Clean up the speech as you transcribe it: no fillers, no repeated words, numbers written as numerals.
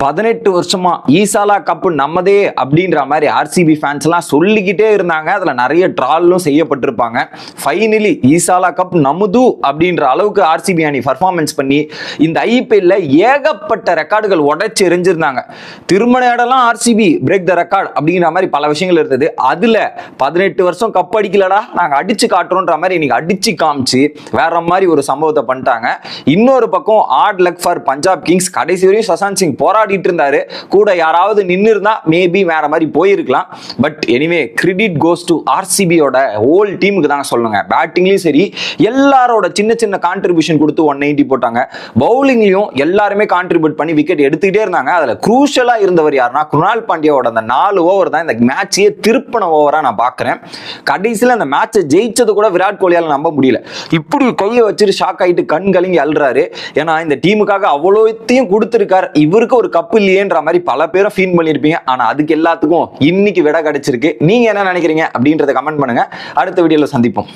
18 வருஷமா ஈசாலா கப் நம்மதே அப்படின்ற மாதிரி ஆர்சிபி ஃபேன்ஸ் எல்லாம் சொல்லிக்கிட்டே இருந்தாங்க. அதுல நிறைய ட்ராலும் செய்யப்பட்டிருப்பாங்க. ஃபைனலி ஈசாலா கப் நமுது அப்படின்ற அளவுக்கு ஆர்சிபி அணி பர்ஃபார்மன்ஸ் பண்ணி இந்த ஐபிஎல்ல ஏகப்பட்ட ரெக்கார்டுகள் உடைச்சு எரிஞ்சிருந்தாங்க. திருமண இடம்லாம் ஆர்சிபி பிரேக் த ரெக்கார்ட் அப்படிங்கிற மாதிரி பல விஷயங்கள் இருந்தது. அதுல 18 வருஷம் கப் அடிக்கலடா, நாங்க அடிச்சு காட்டுறோன்ற மாதிரி இன்னைக்கு அடிச்சு காமிச்சு வேற மாதிரி ஒரு சம்பவத்தை பண்ணிட்டாங்க. இன்னொரு பக்கம் hard luck for Punjab Kings. கடைசி வரையும் சசாந்த் சிங் போராடிட்டு இருந்தாரு. கூட யாராவது நின்று இருந்தா மேபி வேற மாதிரி போயிருக்கலாம். But anyway credit goes to ஆர்சிபியோட ஹோல் டீமுக்கு தாங்க சொல்லுங்க. பேட்டிங்லயும் சரி எல்லாரோட சின்ன சின்ன கான்ட்ரிபியூஷன் கொடுத்து 190 போட்டாங்க. பவுலிங்லயும் எல்லாருமே கான்ட்ரிபியூட் பண்ணி விக்கெட் எடுத்துக்கிட்டே இருந்தாங்க. அதுல குரூஷலா இருந்தவர் யாருன்னா குருணால் பாண்டியாவோட அந்த 4 ஓவர் தான் இந்த மேட்சையே திருப்பின ஓவரா நான் பாக்குறேன். கடைசியில் அந்த மேட்சை ஜெயிச்சது கூட விராட் கோலியால நம்ப முடியல. இப்படி கையை வச்சுட்டு ஷாக் ஆயிட்டு கண் கலங்கி அழுறாரு. ஏன்னா இந்த டீமுக்காக அவ்வளோத்தையும் கொடுத்திருக்காரு, இவருக்கு ஒரு கப்பு இல்லையேன்ற மாதிரி பல பேரும் ஃபீல் பண்ணியிருப்பீங்க. ஆனா அதுக்கு எல்லாத்துக்கும் இன்னைக்கு விட கிடைச்சிருக்கு. நீங்க என்ன நினைக்கிறீங்க அப்படின்றத கமெண்ட் பண்ணுங்க. அடுத்த வீடியோல சந்திப்போம்.